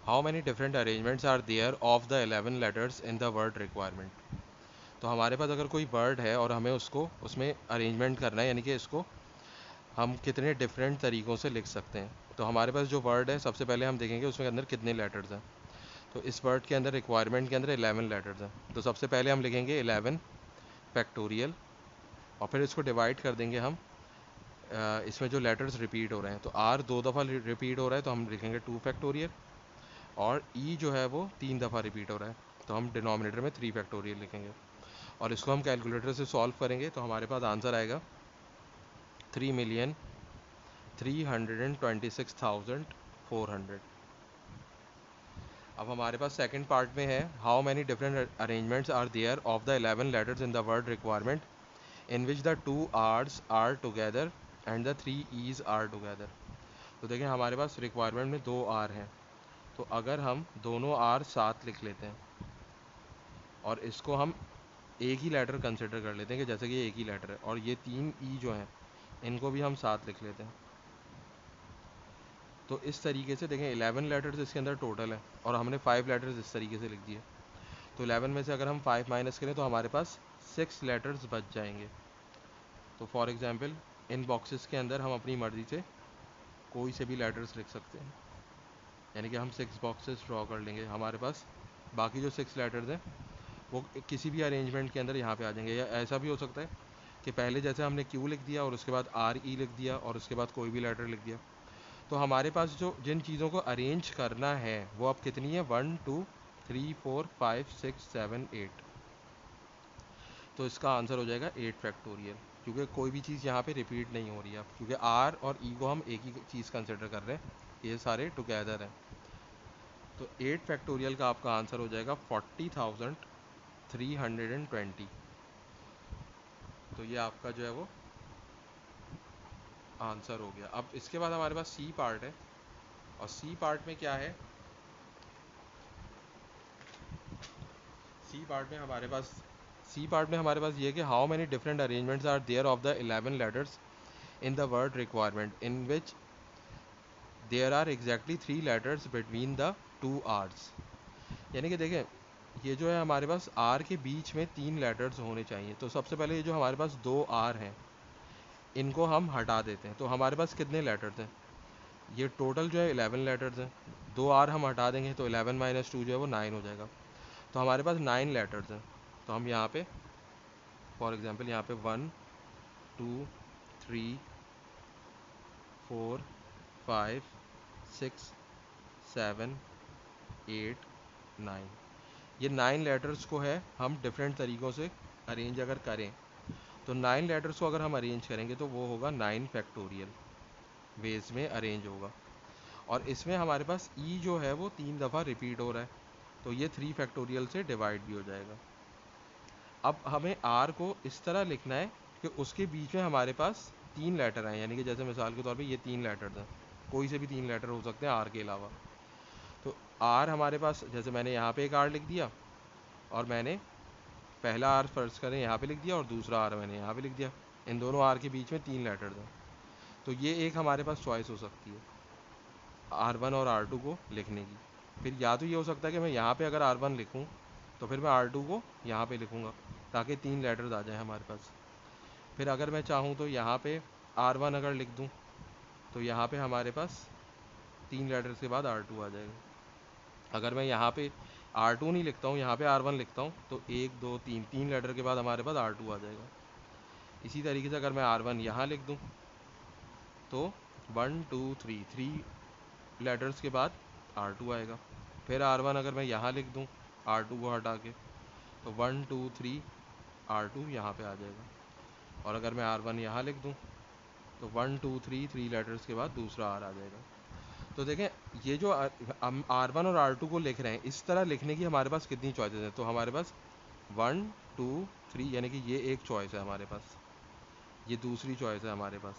How many different arrangements are there of the 11 letters in the word requirement. तो हमारे पास अगर कोई word है और हमें उसको उसमें अरेंजमेंट करना है, यानी कि इसको हम कितने डिफरेंट तरीक़ों से लिख सकते हैं। तो हमारे पास जो वर्ड है, सबसे पहले हम देखेंगे उसमें अंदर कितने लेटर्स हैं। तो इस वर्ड के अंदर रिक्वायरमेंट के अंदर 11 लेटर्स हैं। तो सबसे पहले हम लिखेंगे 11 फैक्टोरियल, और फिर इसको डिवाइड कर देंगे हम इसमें जो लेटर्स रिपीट हो रहे हैं। तो आर 2 दफ़ा रिपीट हो रहा है तो हम लिखेंगे 2 फैक्टोरियल, और ई जो है वो 3 दफ़ा रिपीट हो रहा है तो हम डिनोमिनेटर में 3 फैक्टोरियल लिखेंगे। और इसको हम कैलकुलेटर से सॉल्व करेंगे तो हमारे पास आंसर आएगा 3,326,400। अब हमारे पास सेकंड पार्ट में है, how many different arrangements are there of the 11 letters in the word requirement in which the 2 R's are together and the 3 E's are together. तो देखें हमारे पास रिक्वायरमेंट में 2 आर हैं, तो अगर हम दोनों आर साथ लिख लेते हैं और इसको हम एक ही लेटर कंसिडर कर लेते हैं कि जैसे कि ये एक ही लेटर है, और ये 3 ई जो हैं इनको भी हम साथ लिख लेते हैं। तो इस तरीके से देखें 11 लेटर्स इसके अंदर टोटल है और हमने 5 लेटर्स इस तरीके से लिख दिए। तो 11 में से अगर हम 5 माइनस करें तो हमारे पास 6 लेटर्स बच जाएंगे। तो फॉर एग्जांपल इन बॉक्सेस के अंदर हम अपनी मर्ज़ी से कोई से भी लेटर्स लिख सकते हैं, यानी कि हम 6 बॉक्सेस ड्रॉ कर लेंगे। हमारे पास बाकी जो 6 लेटर्स हैं वो किसी भी अरेंजमेंट के अंदर यहाँ पे आ जाएंगे। या ऐसा भी हो सकता है कि पहले जैसे हमने क्यू लिख दिया और उसके बाद आर ई लिख दिया और उसके बाद कोई भी लेटर लिख दिया। तो हमारे पास जो जिन चीज़ों को अरेंज करना है वो अब कितनी है, 1 2 3 4 5 6 7 8। तो इसका आंसर हो जाएगा 8 फैक्टोरियल, क्योंकि कोई भी चीज़ यहाँ पे रिपीट नहीं हो रही है, क्योंकि आर और ई को हम एक ही चीज़ कंसिडर कर रहे हैं, ये सारे टुगेदर हैं। तो 8 फैक्टोरियल का आपका आंसर हो जाएगा 40,320। तो ये आपका जो है वो आंसर हो गया। अब इसके बाद हमारे पास सी पार्ट है, और सी पार्ट में क्या है, सी पार्ट में हमारे पास सी पार्ट में हमारे पास ये है कि how many different arrangements are there of the 11 letters in the word requirement in which there are exactly 3 letters between the 2 R's. यानी कि देखें ये जो है हमारे पास आर के बीच में 3 लेटर्स होने चाहिए। तो सबसे पहले ये जो हमारे पास 2 आर हैं इनको हम हटा देते हैं, तो हमारे पास कितने लेटर्स हैं, ये टोटल जो है 11 लेटर्स हैं। 2 आर हम हटा देंगे तो 11 माइनस 2 जो है वो 9 हो जाएगा। तो हमारे पास 9 लेटर्स हैं। तो हम यहाँ पे फॉर एग्जांपल यहाँ पे 1 2 3 4 5 6 7 8 9, ये 9 लेटर्स को है हम डिफरेंट तरीक़ों से अरेंज अगर करें, तो 9 लेटर्स को अगर हम अरेंज करेंगे तो वो होगा 9 फैक्टोरियल वेज में अरेंज होगा। और इसमें हमारे पास ई जो है वो 3 दफ़ा रिपीट हो रहा है, तो ये 3 फैक्टोरियल से डिवाइड भी हो जाएगा। अब हमें आर को इस तरह लिखना है कि उसके बीच में हमारे पास 3 लेटर आए, यानी कि जैसे मिसाल के तौर पे ये 3 लेटर्स हैं, कोई से भी 3 लेटर हो सकते हैं आर के अलावा। तो आर हमारे पास, जैसे मैंने यहाँ पे एक आर लिख दिया और मैंने पहला आर फर्स्ट करें यहाँ पे लिख दिया और दूसरा आर मैंने यहाँ पे लिख दिया, इन दोनों आर के बीच में 3 लेटर्स हैं। तो ये एक हमारे पास चॉइस हो सकती है R1 और R2 को लिखने की। फिर या तो ये हो सकता है कि मैं यहाँ पे अगर R1 लिखूँ तो फिर मैं R2 को यहाँ पे लिखूँगा ताकि 3 लेटर्स आ जाए हमारे पास। फिर अगर मैं चाहूँ तो यहाँ पे R1 अगर लिख दूँ तो यहाँ पे हमारे पास 3 लेटर्स के बाद R2 आ जाएगा। अगर मैं यहाँ पे R2 नहीं लिखता हूँ, यहाँ पे R1 लिखता हूँ, तो 1 2 3 लेटर के बाद हमारे पास R2 आ जाएगा। इसी तरीके से अगर मैं R1 यहाँ लिख दूँ तो 1 2 3 लेटर्स के बाद R2 आएगा। फिर R1 अगर मैं यहाँ लिख दूँ R2 को हटा के, तो 1 2 3 R2 यहाँ पे आ जाएगा। और अगर मैं R1 यहाँ लिख दूँ तो 1 2 3 लेटर्स के बाद दूसरा R आ जाएगा। तो देखें ये जो हम R1 और R2 को लिख रहे हैं, इस तरह लिखने की हमारे पास कितनी चॉइसेस हैं, तो हमारे पास 1 2 3, यानी कि ये एक चॉइस है हमारे पास, ये दूसरी चॉइस है हमारे पास।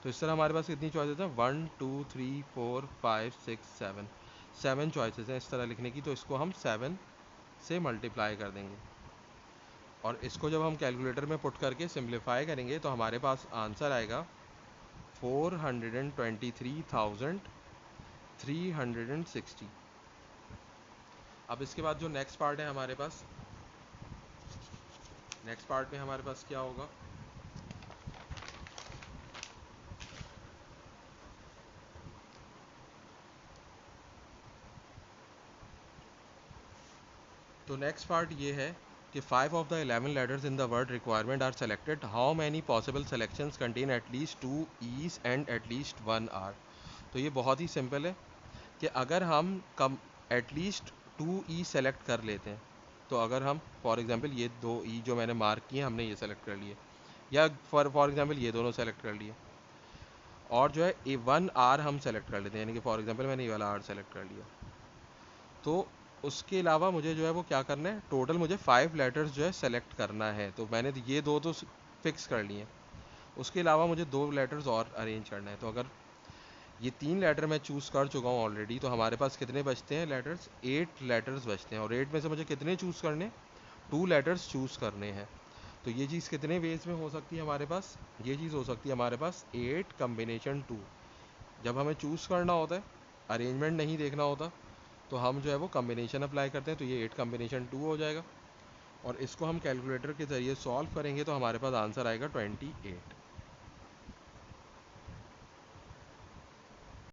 तो इस तरह हमारे पास कितनी चॉइसेस हैं, 1 2 3 4 5 6 7, 7 चॉइसेस हैं इस तरह लिखने की। तो इसको हम 7 से मल्टीप्लाई कर देंगे और इसको जब हम कैलकुलेटर में पुट करके सिंप्लीफाई करेंगे तो हमारे पास आंसर आएगा 423,320 360। अब इसके बाद जो नेक्स्ट पार्ट है हमारे पास, नेक्स्ट पार्ट में हमारे पास क्या होगा, तो नेक्स्ट पार्ट ये है कि 5 of the 11 letters in the word requirement are selected, how many possible selections contain at least 2 E's and at least 1 R. तो ये बहुत ही सिंपल है कि अगर हम कम एटलीस्ट 2 ई सेलेक्ट कर लेते हैं, तो अगर हम फॉर एग्जांपल ये 2 ई जो मैंने मार्क किए हमने ये सेलेक्ट कर लिए, या फॉर एग्जांपल ये दोनों सेलेक्ट कर लिए, और जो है ए 1 आर हम सेलेक्ट कर लेते हैं, यानी कि फॉर एग्जांपल मैंने ये वाला आर सेलेक्ट कर लिया, तो उसके अलावा मुझे जो है वो क्या करना है, टोटल मुझे 5 लेटर्स जो है सेलेक्ट करना है। तो मैंने ये दो तो फिक्स कर लिए, उसके अलावा मुझे 2 लेटर्स और अरेंज करना है। तो अगर ये 3 लेटर मैं चूज़ कर चुका हूँ ऑलरेडी, तो हमारे पास कितने बचते हैं लेटर्स, 8 लेटर्स बचते हैं, और 8 में से मुझे कितने चूज़ करने, 2 लेटर्स चूज़ करने हैं। तो ये चीज़ कितने वेज में हो सकती है हमारे पास, ये चीज़ हो सकती है हमारे पास 8 कम्बिनेशन 2। जब हमें चूज़ करना होता है, अरेंजमेंट नहीं देखना होता, तो हम जो है वो कम्बिनेशन अप्लाई करते हैं, तो ये 8 कम्बिनेशन 2 हो जाएगा, और इसको हम कैलकुलेटर के ज़रिए सॉल्व करेंगे तो हमारे पास आंसर आएगा 28।